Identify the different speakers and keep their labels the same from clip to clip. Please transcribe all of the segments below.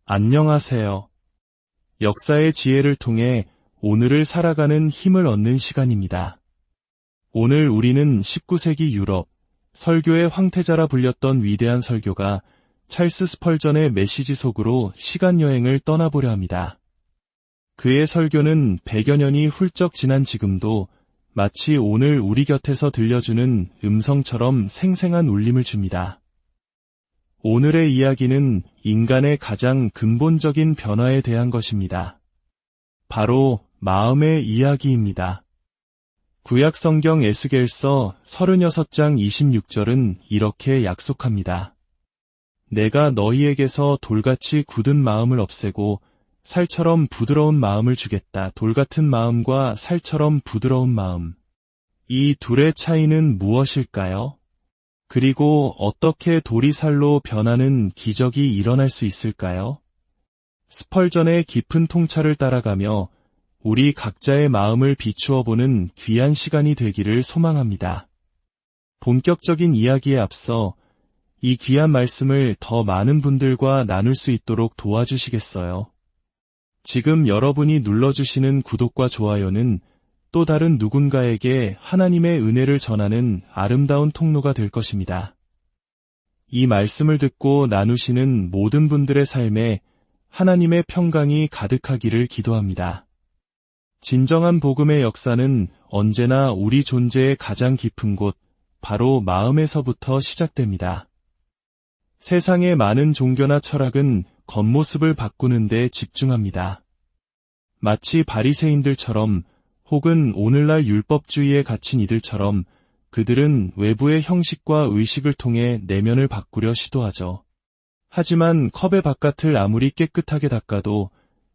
Speaker 1: 안녕하세요. 역사의 지혜를 통해 오늘을 살아가는 힘을 얻는 시간입니다. 오늘 우리는 19세기 유럽, 설교의 황태자라 불렸던 위대한 설교가 찰스 스펄전의 메시지 속으로 시간여행을 떠나보려 합니다. 그의 설교는 100여 년이 훌쩍 지난 지금도 마치 오늘 우리 곁에서 들려주는 음성처럼 생생한 울림을 줍니다. 오늘의 이야기는 인간의 가장 근본적인 변화에 대한 것입니다. 바로 마음의 이야기입니다. 구약 성경 에스겔서 36장 26절은 이렇게 약속합니다. 내가 너희에게서 돌같이 굳은 마음을 없애고 살처럼 부드러운 마음을 주겠다. 돌같은 마음과 살처럼 부드러운 마음. 이 둘의 차이는 무엇일까요? 그리고 어떻게 돌이 살로 변하는 기적이 일어날 수 있을까요? 스펄전의 깊은 통찰을 따라가며 우리 각자의 마음을 비추어 보는 귀한 시간이 되기를 소망합니다. 본격적인 이야기에 앞서 이 귀한 말씀을 더 많은 분들과 나눌 수 있도록 도와주시겠어요? 지금 여러분이 눌러주시는 구독과 좋아요는 또 다른 누군가에게 하나님의 은혜를 전하는 아름다운 통로가 될 것입니다. 이 말씀을 듣고 나누시는 모든 분들의 삶에 하나님의 평강이 가득하기를 기도합니다. 진정한 복음의 역사는 언제나 우리 존재의 가장 깊은 곳, 바로 마음에서부터 시작됩니다. 세상의 많은 종교나 철학은 겉모습을 바꾸는 데 집중합니다. 마치 바리새인들처럼 혹은 오늘날 율법주의에 갇힌 이들처럼 그들은 외부의 형식과 의식을 통해 내면을 바꾸려 시도하죠. 하지만 컵의 바깥을 아무리 깨끗하게 닦아도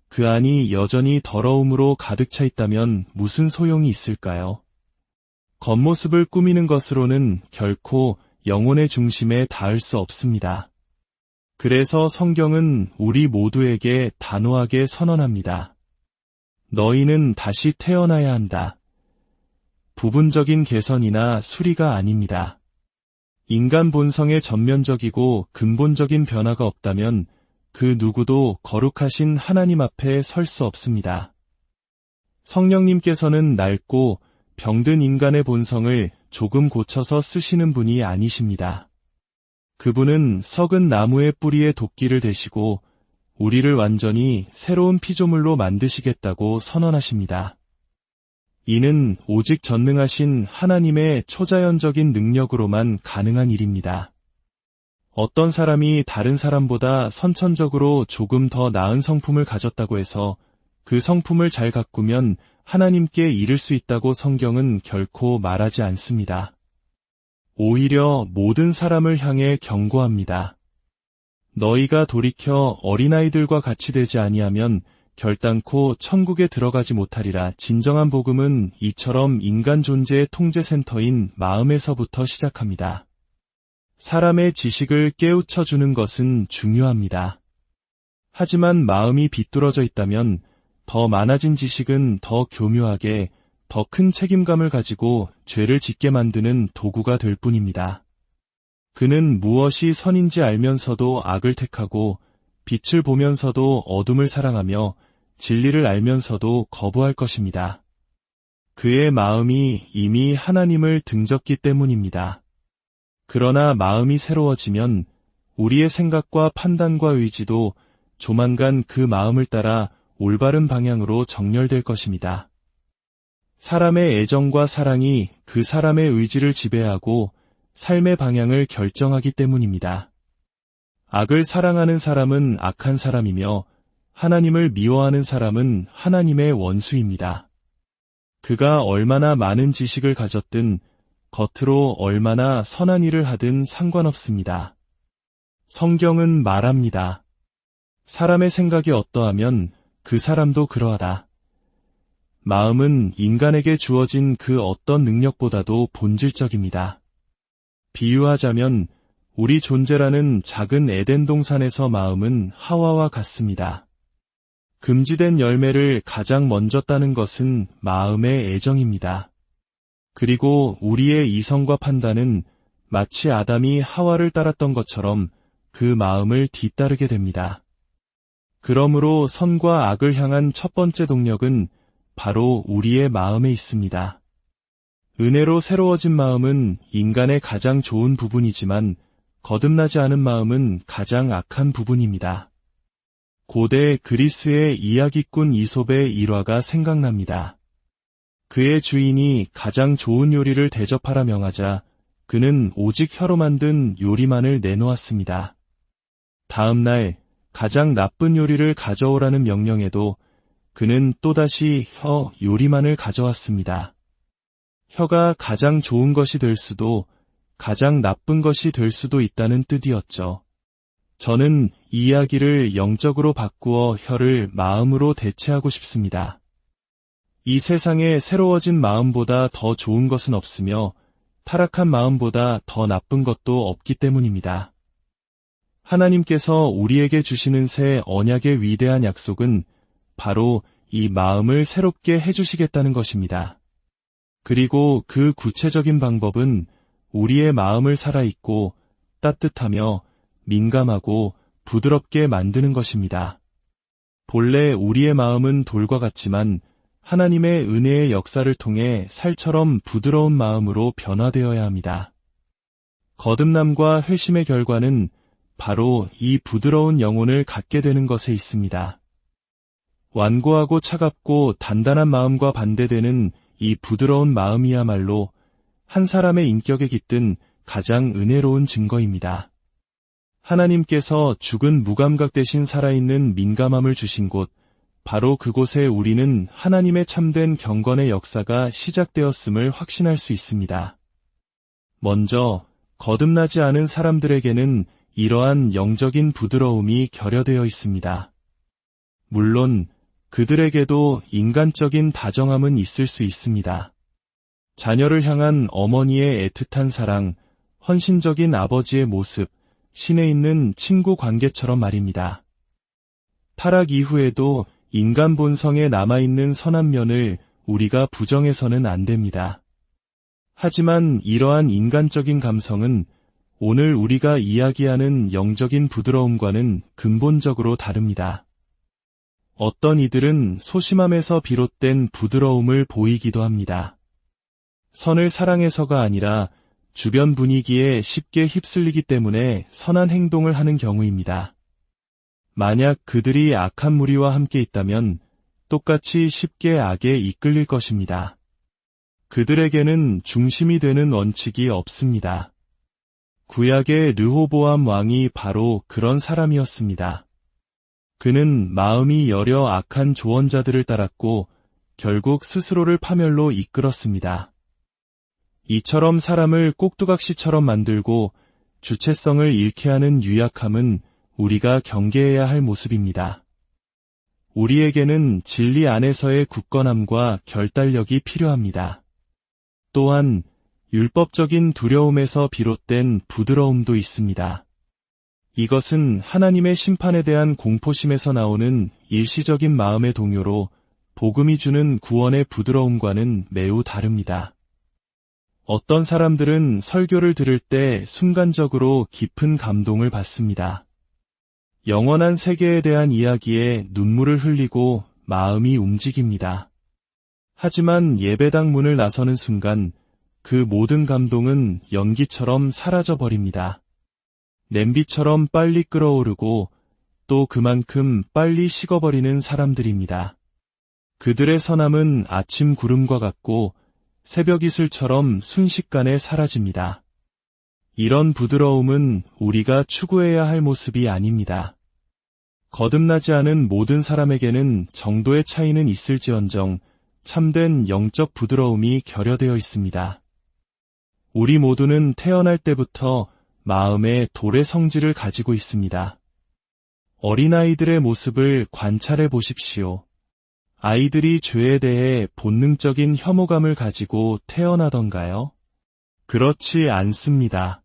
Speaker 1: 그 안이 여전히 더러움으로 가득 차 있다면 무슨 소용이 있을까요? 겉모습을 꾸미는 것으로는 결코 영혼의 중심에 닿을 수 없습니다. 그래서 성경은 우리 모두에게 단호하게 선언합니다. 너희는 다시 태어나야 한다. 부분적인 개선이나 수리가 아닙니다. 인간 본성의 전면적이고 근본적인 변화가 없다면 그 누구도 거룩하신 하나님 앞에 설 수 없습니다. 성령님께서는 낡고 병든 인간의 본성을 조금 고쳐서 쓰시는 분이 아니십니다. 그분은 썩은 나무의 뿌리에 도끼를 대시고 우리를 완전히 새로운 피조물로 만드시겠다고 선언하십니다. 이는 오직 전능하신 하나님의 초자연적인 능력으로만 가능한 일입니다. 어떤 사람이 다른 사람보다 선천적으로 조금 더 나은 성품을 가졌다고 해서 그 성품을 잘 가꾸면 하나님께 이를 수 있다고 성경은 결코 말하지 않습니다. 오히려 모든 사람을 향해 경고합니다. 너희가 돌이켜 어린아이들과 같이 되지 아니하면 결단코 천국에 들어가지 못하리라. 진정한 복음은 이처럼 인간 존재의 통제센터인 마음에서부터 시작합니다. 사람의 지식을 깨우쳐주는 것은 중요합니다. 하지만 마음이 비뚤어져 있다면 더 많아진 지식은 더 교묘하게, 더 큰 책임감을 가지고 죄를 짓게 만드는 도구가 될 뿐입니다. 그는 무엇이 선인지 알면서도 악을 택하고 빛을 보면서도 어둠을 사랑하며 진리를 알면서도 거부할 것입니다. 그의 마음이 이미 하나님을 등졌기 때문입니다. 그러나 마음이 새로워지면 우리의 생각과 판단과 의지도 조만간 그 마음을 따라 올바른 방향으로 정렬될 것입니다. 사람의 애정과 사랑이 그 사람의 의지를 지배하고 삶의 방향을 결정하기 때문입니다. 악을 사랑하는 사람은 악한 사람이며 하나님을 미워하는 사람은 하나님의 원수입니다. 그가 얼마나 많은 지식을 가졌든 겉으로 얼마나 선한 일을 하든 상관없습니다. 성경은 말합니다. 사람의 생각이 어떠하면 그 사람도 그러하다. 마음은 인간에게 주어진 그 어떤 능력보다도 본질적입니다. 비유하자면 우리 존재라는 작은 에덴 동산에서 마음은 하와와 같습니다. 금지된 열매를 가장 먼저 따는 것은 마음의 애정입니다. 그리고 우리의 이성과 판단은 마치 아담이 하와를 따랐던 것처럼 그 마음을 뒤따르게 됩니다. 그러므로 선과 악을 향한 첫 번째 동력은 바로 우리의 마음에 있습니다. 은혜로 새로워진 마음은 인간의 가장 좋은 부분이지만 거듭나지 않은 마음은 가장 악한 부분입니다. 고대 그리스의 이야기꾼 이솝의 일화가 생각납니다. 그의 주인이 가장 좋은 요리를 대접하라 명하자 그는 오직 혀로 만든 요리만을 내놓았습니다. 다음 날 가장 나쁜 요리를 가져오라는 명령에도 그는 또다시 혀 요리만을 가져왔습니다. 혀가 가장 좋은 것이 될 수도 가장 나쁜 것이 될 수도 있다는 뜻이었죠. 저는 이 이야기를 영적으로 바꾸어 혀를 마음으로 대체하고 싶습니다. 이 세상에 새로워진 마음보다 더 좋은 것은 없으며 타락한 마음보다 더 나쁜 것도 없기 때문입니다. 하나님께서 우리에게 주시는 새 언약의 위대한 약속은 바로 이 마음을 새롭게 해주시겠다는 것입니다. 그리고 그 구체적인 방법은 우리의 마음을 살아있고 따뜻하며 민감하고 부드럽게 만드는 것입니다. 본래 우리의 마음은 돌과 같지만 하나님의 은혜의 역사를 통해 살처럼 부드러운 마음으로 변화되어야 합니다. 거듭남과 회심의 결과는 바로 이 부드러운 영혼을 갖게 되는 것에 있습니다. 완고하고 차갑고 단단한 마음과 반대되는 이 부드러운 마음이야말로 한 사람의 인격에 깃든 가장 은혜로운 증거입니다. 하나님께서 죽은 무감각 대신 살아있는 민감함을 주신 곳, 바로 그곳에 우리는 하나님의 참된 경건의 역사가 시작되었음을 확신할 수 있습니다. 먼저 거듭나지 않은 사람들에게는 이러한 영적인 부드러움이 결여되어 있습니다. 물론 그들에게도 인간적인 다정함은 있을 수 있습니다. 자녀를 향한 어머니의 애틋한 사랑, 헌신적인 아버지의 모습, 신에 있는 친구 관계처럼 말입니다. 타락 이후에도 인간 본성에 남아있는 선한 면을 우리가 부정해서는 안 됩니다. 하지만 이러한 인간적인 감성은 오늘 우리가 이야기하는 영적인 부드러움과는 근본적으로 다릅니다. 어떤 이들은 소심함에서 비롯된 부드러움을 보이기도 합니다. 선을 사랑해서가 아니라 주변 분위기에 쉽게 휩쓸리기 때문에 선한 행동을 하는 경우입니다. 만약 그들이 악한 무리와 함께 있다면 똑같이 쉽게 악에 이끌릴 것입니다. 그들에게는 중심이 되는 원칙이 없습니다. 구약의 르호보암 왕이 바로 그런 사람이었습니다. 그는 마음이 여려 악한 조언자들을 따랐고 결국 스스로를 파멸로 이끌었습니다. 이처럼 사람을 꼭두각시처럼 만들고 주체성을 잃게 하는 유약함은 우리가 경계해야 할 모습입니다. 우리에게는 진리 안에서의 굳건함과 결단력이 필요합니다. 또한 율법적인 두려움에서 비롯된 부드러움도 있습니다. 이것은 하나님의 심판에 대한 공포심에서 나오는 일시적인 마음의 동요로 복음이 주는 구원의 부드러움과는 매우 다릅니다. 어떤 사람들은 설교를 들을 때 순간적으로 깊은 감동을 받습니다. 영원한 세계에 대한 이야기에 눈물을 흘리고 마음이 움직입니다. 하지만 예배당 문을 나서는 순간 그 모든 감동은 연기처럼 사라져버립니다. 냄비처럼 빨리 끓어오르고 또 그만큼 빨리 식어버리는 사람들입니다. 그들의 선함은 아침 구름과 같고 새벽 이슬처럼 순식간에 사라집니다. 이런 부드러움은 우리가 추구해야 할 모습이 아닙니다. 거듭나지 않은 모든 사람에게는 정도의 차이는 있을지언정 참된 영적 부드러움이 결여되어 있습니다. 우리 모두는 태어날 때부터 마음에 돌의 성질을 가지고 있습니다. 어린아이들의 모습을 관찰해 보십시오. 아이들이 죄에 대해 본능적인 혐오감을 가지고 태어나던가요? 그렇지 않습니다.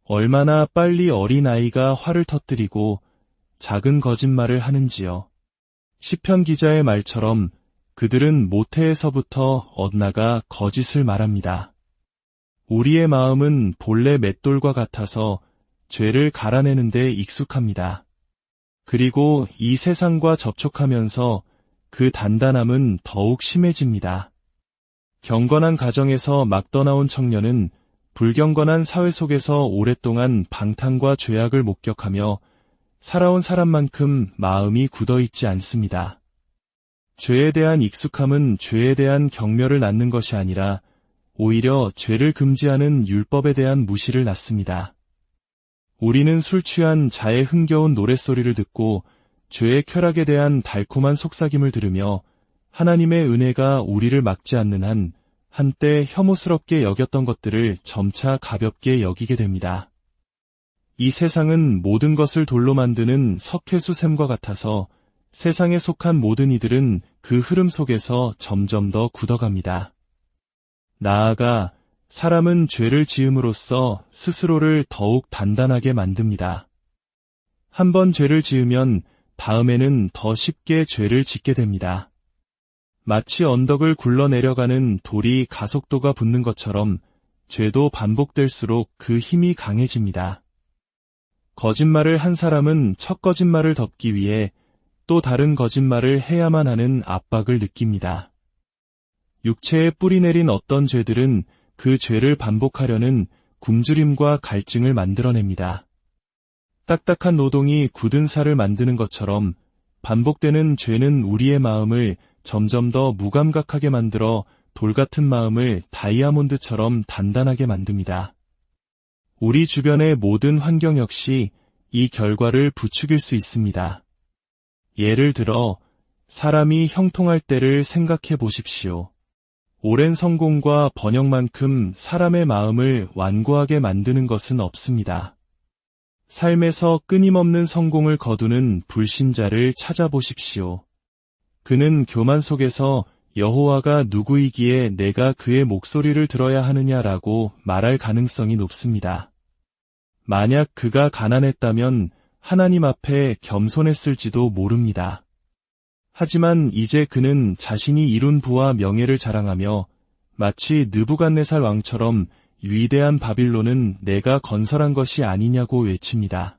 Speaker 1: 얼마나 빨리 어린아이가 화를 터뜨리고 작은 거짓말을 하는지요. 시편 기자의 말처럼 그들은 모태에서부터 엇나가 거짓을 말합니다. 우리의 마음은 본래 맷돌과 같아서 죄를 갈아내는 데 익숙합니다. 그리고 이 세상과 접촉하면서 그 단단함은 더욱 심해집니다. 경건한 가정에서 막 떠나온 청년은 불경건한 사회 속에서 오랫동안 방탕과 죄악을 목격하며 살아온 사람만큼 마음이 굳어있지 않습니다. 죄에 대한 익숙함은 죄에 대한 경멸을 낳는 것이 아니라 오히려 죄를 금지하는 율법에 대한 무시를 낳습니다. 우리는 술 취한 자의 흥겨운 노랫소리를 듣고 죄의 쾌락에 대한 달콤한 속삭임을 들으며 하나님의 은혜가 우리를 막지 않는 한 한때 혐오스럽게 여겼던 것들을 점차 가볍게 여기게 됩니다. 이 세상은 모든 것을 돌로 만드는 석회수 샘과 같아서 세상에 속한 모든 이들은 그 흐름 속에서 점점 더 굳어갑니다. 나아가 사람은 죄를 지음으로써 스스로를 더욱 단단하게 만듭니다. 한 번 죄를 지으면 다음에는 더 쉽게 죄를 짓게 됩니다. 마치 언덕을 굴러내려가는 돌이 가속도가 붙는 것처럼 죄도 반복될수록 그 힘이 강해집니다. 거짓말을 한 사람은 첫 거짓말을 덮기 위해 또 다른 거짓말을 해야만 하는 압박을 느낍니다. 육체에 뿌리내린 어떤 죄들은 그 죄를 반복하려는 굶주림과 갈증을 만들어냅니다. 딱딱한 노동이 굳은 살을 만드는 것처럼 반복되는 죄는 우리의 마음을 점점 더 무감각하게 만들어 돌같은 마음을 다이아몬드처럼 단단하게 만듭니다. 우리 주변의 모든 환경 역시 이 결과를 부추길 수 있습니다. 예를 들어 사람이 형통할 때를 생각해 보십시오. 오랜 성공과 번영만큼 사람의 마음을 완고하게 만드는 것은 없습니다. 삶에서 끊임없는 성공을 거두는 불신자를 찾아보십시오. 그는 교만 속에서 여호와가 누구이기에 내가 그의 목소리를 들어야 하느냐라고 말할 가능성이 높습니다. 만약 그가 가난했다면 하나님 앞에 겸손했을지도 모릅니다. 하지만 이제 그는 자신이 이룬 부와 명예를 자랑하며 마치 느부갓네살 왕처럼 위대한 바빌론은 내가 건설한 것이 아니냐고 외칩니다.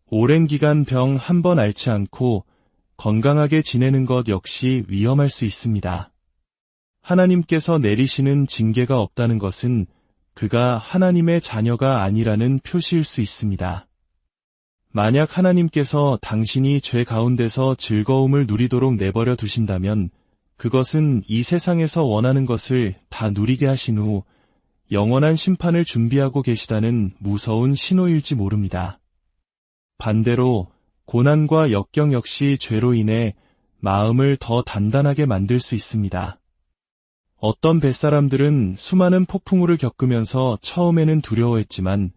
Speaker 1: 오랜 기간 병 한 번 앓지 않고 건강하게 지내는 것 역시 위험할 수 있습니다. 하나님께서 내리시는 징계가 없다는 것은 그가 하나님의 자녀가 아니라는 표시일 수 있습니다. 만약 하나님께서 당신이 죄 가운데서 즐거움을 누리도록 내버려 두신다면 그것은 이 세상에서 원하는 것을 다 누리게 하신 후 영원한 심판을 준비하고 계시다는 무서운 신호일지 모릅니다. 반대로 고난과 역경 역시 죄로 인해 마음을 더 단단하게 만들 수 있습니다. 어떤 뱃사람들은 수많은 폭풍우를 겪으면서 처음에는 두려워했지만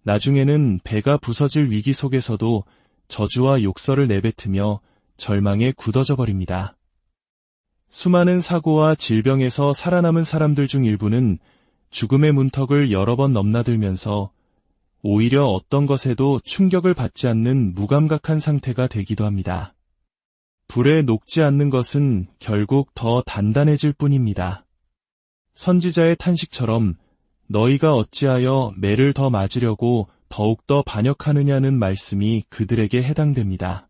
Speaker 1: 나중에는 배가 부서질 위기 속에서도 저주와 욕설을 내뱉으며 절망에 굳어져 버립니다. 수많은 사고와 질병에서 살아남은 사람들 중 일부는 죽음의 문턱을 여러 번 넘나들면서 오히려 어떤 것에도 충격을 받지 않는 무감각한 상태가 되기도 합니다. 불에 녹지 않는 것은 결국 더 단단해질 뿐입니다. 선지자의 탄식처럼 너희가 어찌하여 매를 더 맞으려고 더욱더 반역하느냐는 말씀이 그들에게 해당됩니다.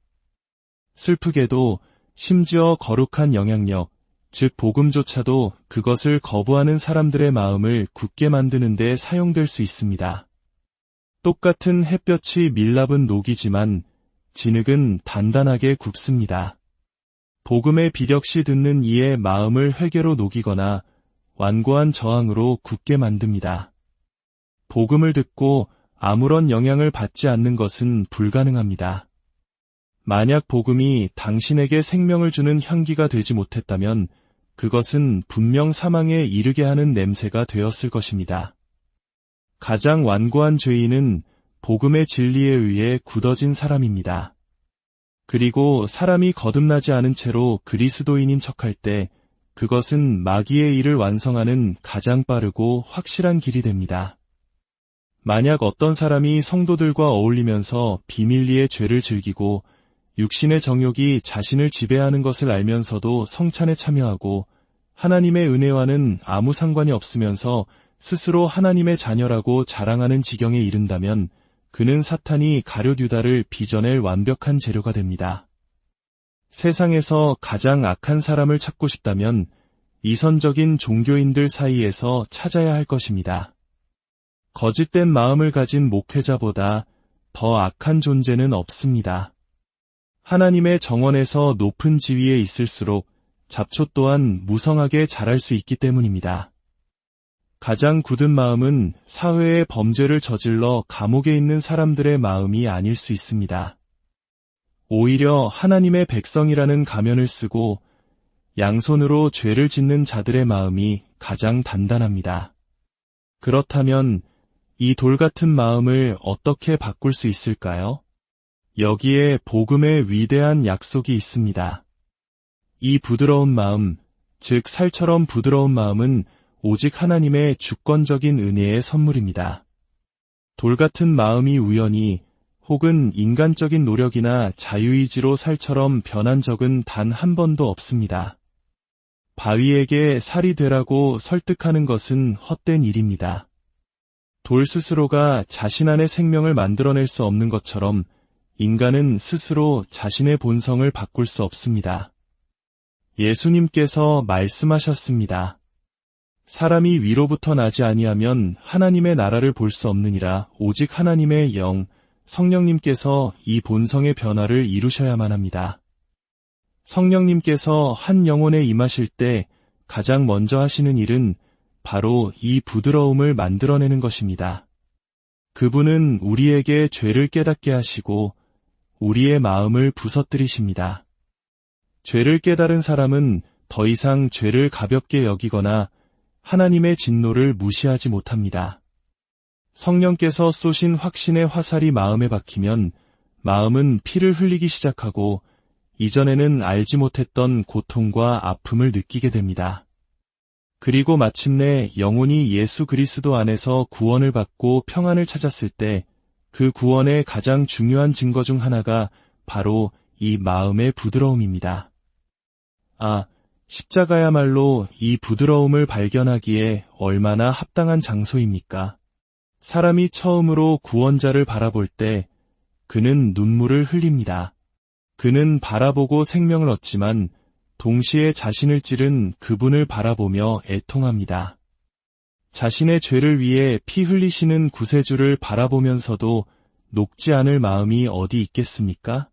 Speaker 1: 슬프게도 심지어 거룩한 영향력, 즉 복음조차도 그것을 거부하는 사람들의 마음을 굳게 만드는 데 사용될 수 있습니다. 똑같은 햇볕이 밀랍은 녹이지만 진흙은 단단하게 굽습니다. 복음의 비력시 듣는 이의 마음을 회개로 녹이거나 완고한 저항으로 굳게 만듭니다. 복음을 듣고 아무런 영향을 받지 않는 것은 불가능합니다. 만약 복음이 당신에게 생명을 주는 향기가 되지 못했다면 그것은 분명 사망에 이르게 하는 냄새가 되었을 것입니다. 가장 완고한 죄인은 복음의 진리에 의해 굳어진 사람입니다. 그리고 사람이 거듭나지 않은 채로 그리스도인인 척할 때 그것은 마귀의 일을 완성하는 가장 빠르고 확실한 길이 됩니다. 만약 어떤 사람이 성도들과 어울리면서 비밀리에 죄를 즐기고 육신의 정욕이 자신을 지배하는 것을 알면서도 성찬에 참여하고 하나님의 은혜와는 아무 상관이 없으면서 스스로 하나님의 자녀라고 자랑하는 지경에 이른다면 그는 사탄이 가룟 유다를 빚어낼 완벽한 재료가 됩니다. 세상에서 가장 악한 사람을 찾고 싶다면 이선적인 종교인들 사이에서 찾아야 할 것입니다. 거짓된 마음을 가진 목회자보다 더 악한 존재는 없습니다. 하나님의 정원에서 높은 지위에 있을수록 잡초 또한 무성하게 자랄 수 있기 때문입니다. 가장 굳은 마음은 사회의 범죄를 저질러 감옥에 있는 사람들의 마음이 아닐 수 있습니다. 오히려 하나님의 백성이라는 가면을 쓰고 양손으로 죄를 짓는 자들의 마음이 가장 단단합니다. 그렇다면 이 돌 같은 마음을 어떻게 바꿀 수 있을까요? 여기에 복음의 위대한 약속이 있습니다. 이 부드러운 마음, 즉 살처럼 부드러운 마음은 오직 하나님의 주권적인 은혜의 선물입니다. 돌 같은 마음이 우연히 혹은 인간적인 노력이나 자유의지로 살처럼 변한 적은 단 한 번도 없습니다. 바위에게 살이 되라고 설득하는 것은 헛된 일입니다. 돌 스스로가 자신 안의 생명을 만들어낼 수 없는 것처럼 인간은 스스로 자신의 본성을 바꿀 수 없습니다. 예수님께서 말씀하셨습니다. 사람이 위로부터 나지 아니하면 하나님의 나라를 볼 수 없느니라. 오직 하나님의 영, 성령님께서 이 본성의 변화를 이루셔야만 합니다. 성령님께서 한 영혼에 임하실 때 가장 먼저 하시는 일은 바로 이 부드러움을 만들어내는 것입니다. 그분은 우리에게 죄를 깨닫게 하시고 우리의 마음을 부서뜨리십니다. 죄를 깨달은 사람은 더 이상 죄를 가볍게 여기거나 하나님의 진노를 무시하지 못합니다. 성령께서 쏘신 확신의 화살이 마음에 박히면 마음은 피를 흘리기 시작하고 이전에는 알지 못했던 고통과 아픔을 느끼게 됩니다. 그리고 마침내 영혼이 예수 그리스도 안에서 구원을 받고 평안을 찾았을 때 그 구원의 가장 중요한 증거 중 하나가 바로 이 마음의 부드러움입니다. 십자가야말로 이 부드러움을 발견하기에 얼마나 합당한 장소입니까? 사람이 처음으로 구원자를 바라볼 때 그는 눈물을 흘립니다. 그는 바라보고 생명을 얻지만 동시에 자신을 찌른 그분을 바라보며 애통합니다. 자신의 죄를 위해 피 흘리시는 구세주를 바라보면서도 녹지 않을 마음이 어디 있겠습니까?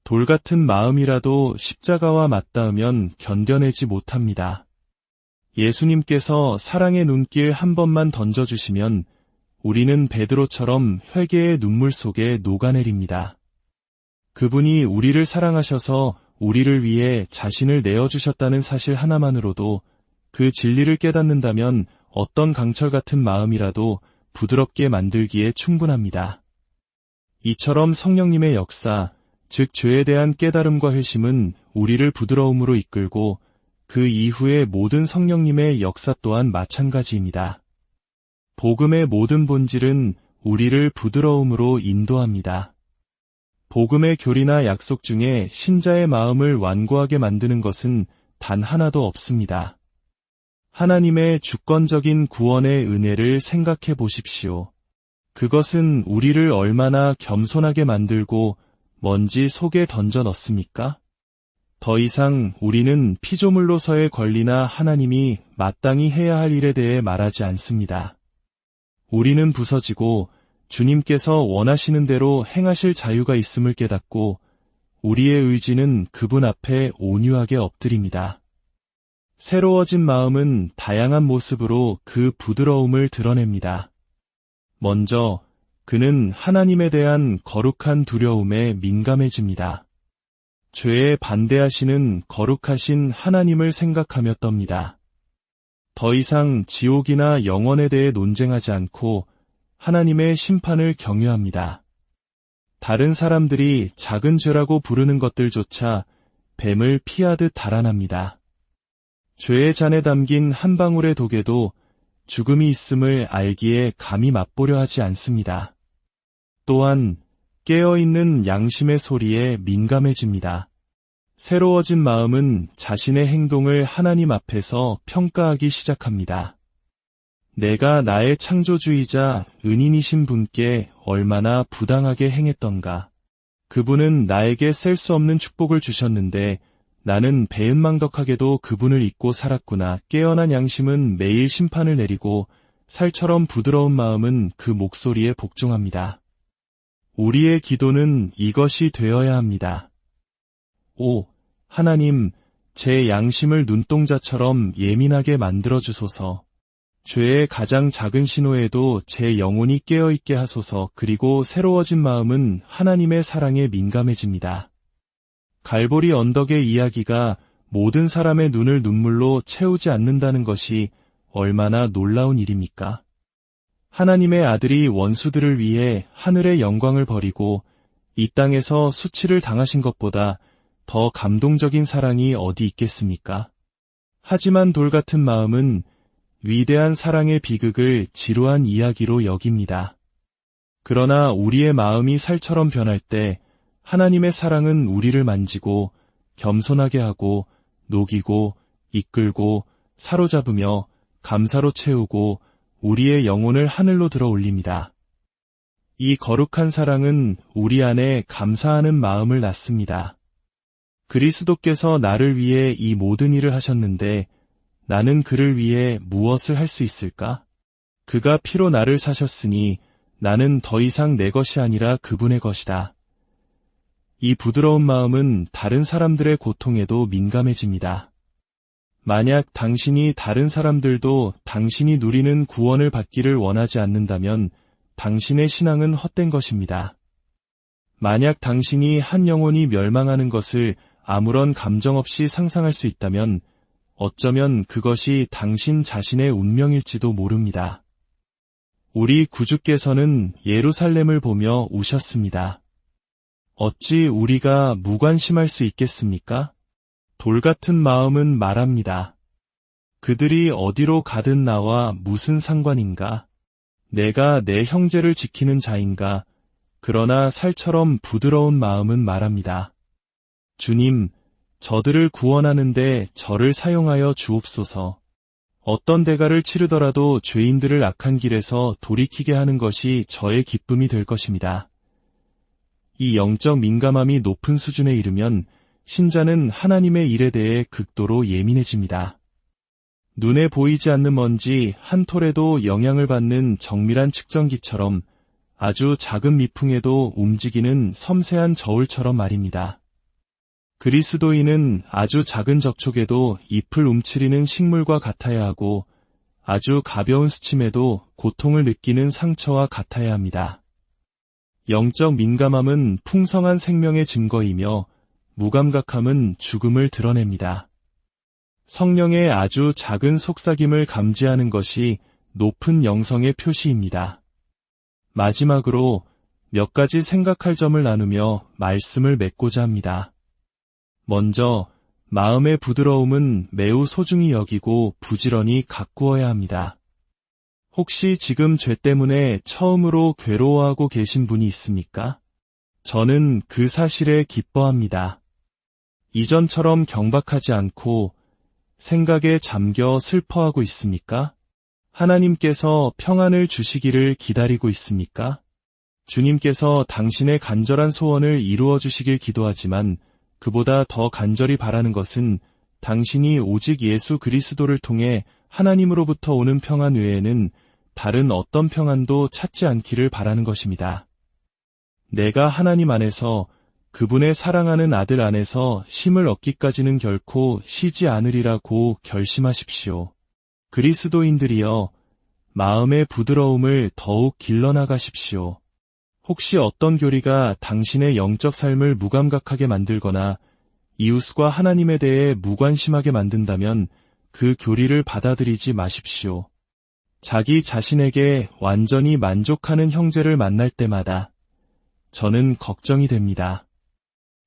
Speaker 1: 돌 같은 마음이라도 십자가와 맞닿으면 견뎌내지 못합니다. 예수님께서 사랑의 눈길 한 번만 던져주시면 우리는 베드로처럼 회개의 눈물 속에 녹아내립니다. 그분이 우리를 사랑하셔서 우리를 위해 자신을 내어주셨다는 사실 하나만으로도 그 진리를 깨닫는다면 어떤 강철 같은 마음이라도 부드럽게 만들기에 충분합니다. 이처럼 성령님의 역사, 즉 죄에 대한 깨달음과 회심은 우리를 부드러움으로 이끌고 그 이후의 모든 성령님의 역사 또한 마찬가지입니다. 복음의 모든 본질은 우리를 부드러움으로 인도합니다. 복음의 교리나 약속 중에 신자의 마음을 완고하게 만드는 것은 단 하나도 없습니다. 하나님의 주권적인 구원의 은혜를 생각해 보십시오. 그것은 우리를 얼마나 겸손하게 만들고 먼지 속에 던져 넣습니까? 더 이상 우리는 피조물로서의 권리나 하나님이 마땅히 해야 할 일에 대해 말하지 않습니다. 우리는 부서지고 주님께서 원하시는 대로 행하실 자유가 있음을 깨닫고 우리의 의지는 그분 앞에 온유하게 엎드립니다. 새로워진 마음은 다양한 모습으로 그 부드러움을 드러냅니다. 먼저 그는 하나님에 대한 거룩한 두려움에 민감해집니다. 죄에 반대하시는 거룩하신 하나님을 생각하며 떱니다. 더 이상 지옥이나 영원에 대해 논쟁하지 않고 하나님의 심판을 경유합니다. 다른 사람들이 작은 죄라고 부르는 것들조차 뱀을 피하듯 달아납니다. 죄의 잔에 담긴 한 방울의 독에도 죽음이 있음을 알기에 감히 맛보려 하지 않습니다. 또한 깨어있는 양심의 소리에 민감해집니다. 새로워진 마음은 자신의 행동을 하나님 앞에서 평가하기 시작합니다. 내가 나의 창조주이자 은인이신 분께 얼마나 부당하게 행했던가. 그분은 나에게 셀 수 없는 축복을 주셨는데 나는 배은망덕하게도 그분을 잊고 살았구나. 깨어난 양심은 매일 심판을 내리고 살처럼 부드러운 마음은 그 목소리에 복종합니다. 우리의 기도는 이것이 되어야 합니다. 5. 하나님, 제 양심을 눈동자처럼 예민하게 만들어주소서. 죄의 가장 작은 신호에도 제 영혼이 깨어있게 하소서. 그리고 새로워진 마음은 하나님의 사랑에 민감해집니다. 갈보리 언덕의 이야기가 모든 사람의 눈을 눈물로 채우지 않는다는 것이 얼마나 놀라운 일입니까? 하나님의 아들이 원수들을 위해 하늘의 영광을 버리고 이 땅에서 수치를 당하신 것보다 더 감동적인 사랑이 어디 있겠습니까? 하지만 돌같은 마음은 위대한 사랑의 비극을 지루한 이야기로 여깁니다. 그러나 우리의 마음이 살처럼 변할 때 하나님의 사랑은 우리를 만지고 겸손하게 하고 녹이고 이끌고 사로잡으며 감사로 채우고 우리의 영혼을 하늘로 들어 올립니다. 이 거룩한 사랑은 우리 안에 감사하는 마음을 낳습니다. 그리스도께서 나를 위해 이 모든 일을 하셨는데 나는 그를 위해 무엇을 할 수 있을까? 그가 피로 나를 사셨으니 나는 더 이상 내 것이 아니라 그분의 것이다. 이 부드러운 마음은 다른 사람들의 고통에도 민감해집니다. 만약 당신이 다른 사람들도 당신이 누리는 구원을 받기를 원하지 않는다면 당신의 신앙은 헛된 것입니다. 만약 당신이 한 영혼이 멸망하는 것을 아무런 감정 없이 상상할 수 있다면 어쩌면 그것이 당신 자신의 운명일지도 모릅니다. 우리 구주께서는 예루살렘을 보며 우셨습니다. 어찌 우리가 무관심할 수 있겠습니까? 돌같은 마음은 말합니다. 그들이 어디로 가든 나와 무슨 상관인가? 내가 내 형제를 지키는 자인가? 그러나 살처럼 부드러운 마음은 말합니다. 주님, 저들을 구원하는데 저를 사용하여 주옵소서. 어떤 대가를 치르더라도 죄인들을 악한 길에서 돌이키게 하는 것이 저의 기쁨이 될 것입니다. 이 영적 민감함이 높은 수준에 이르면 신자는 하나님의 일에 대해 극도로 예민해집니다. 눈에 보이지 않는 먼지 한 톨에도 영향을 받는 정밀한 측정기처럼 아주 작은 미풍에도 움직이는 섬세한 저울처럼 말입니다. 그리스도인은 아주 작은 접촉에도 잎을 움츠리는 식물과 같아야 하고 아주 가벼운 스침에도 고통을 느끼는 상처와 같아야 합니다. 영적 민감함은 풍성한 생명의 증거이며 무감각함은 죽음을 드러냅니다. 성령의 아주 작은 속삭임을 감지하는 것이 높은 영성의 표시입니다. 마지막으로 몇 가지 생각할 점을 나누며 말씀을 맺고자 합니다. 먼저 마음의 부드러움은 매우 소중히 여기고 부지런히 가꾸어야 합니다. 혹시 지금 죄 때문에 처음으로 괴로워하고 계신 분이 있습니까? 저는 그 사실에 기뻐합니다. 이전처럼 경박하지 않고 생각에 잠겨 슬퍼하고 있습니까? 하나님께서 평안을 주시기를 기다리고 있습니까? 주님께서 당신의 간절한 소원을 이루어 주시길 기도하지만 그보다 더 간절히 바라는 것은 당신이 오직 예수 그리스도를 통해 하나님으로부터 오는 평안 외에는 다른 어떤 평안도 찾지 않기를 바라는 것입니다. 내가 하나님 안에서 그분의 사랑하는 아들 안에서 쉼을 얻기까지는 결코 쉬지 않으리라고 결심하십시오. 그리스도인들이여, 마음의 부드러움을 더욱 길러나가십시오. 혹시 어떤 교리가 당신의 영적 삶을 무감각하게 만들거나 이웃과 하나님에 대해 무관심하게 만든다면 그 교리를 받아들이지 마십시오. 자기 자신에게 완전히 만족하는 형제를 만날 때마다 저는 걱정이 됩니다.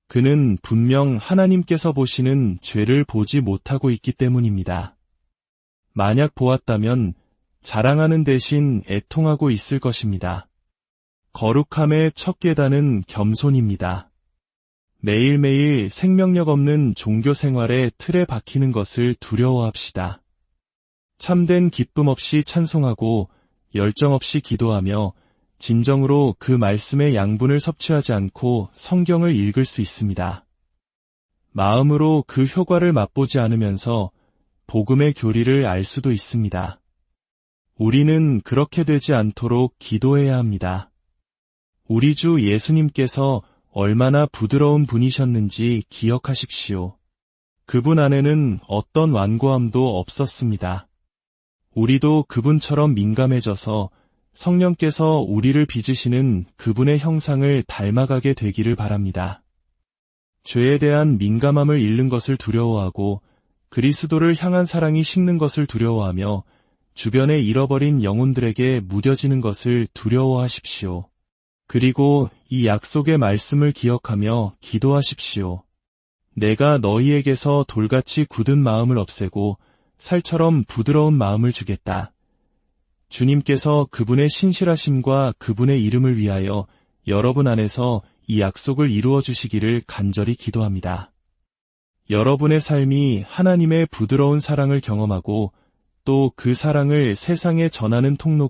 Speaker 1: 그는 분명 하나님께서 보시는 죄를 보지 못하고 있기 때문입니다. 만약 보았다면 자랑하는 대신 애통하고 있을 것입니다. 거룩함의 첫 계단은 겸손입니다. 매일매일 생명력 없는 종교 생활의 틀에 박히는 것을 두려워합시다. 참된 기쁨 없이 찬송하고 열정 없이 기도하며 진정으로 그 말씀의 양분을 섭취하지 않고 성경을 읽을 수 있습니다. 마음으로 그 효과를 맛보지 않으면서 복음의 교리를 알 수도 있습니다. 우리는 그렇게 되지 않도록 기도해야 합니다. 우리 주 예수님께서 얼마나 부드러운 분이셨는지 기억하십시오. 그분 안에는 어떤 완고함도 없었습니다. 우리도 그분처럼 민감해져서 성령께서 우리를 빚으시는 그분의 형상을 닮아가게 되기를 바랍니다. 죄에 대한 민감함을 잃는 것을 두려워하고 그리스도를 향한 사랑이 식는 것을 두려워하며 주변에 잃어버린 영혼들에게 무뎌지는 것을 두려워하십시오. 그리고 이 약속의 말씀을 기억하며 기도하십시오. 내가 너희에게서 돌같이 굳은 마음을 없애고 살처럼 부드러운 마음을 주겠다. 주님께서 그분의 신실하심과 그분의 이름을 위하여 여러분 안에서 이 약속을 이루어 주시기를 간절히 기도합니다. 여러분의 삶이 하나님의 부드러운 사랑을 경험하고 또 그 사랑을 세상에 전하는 통로가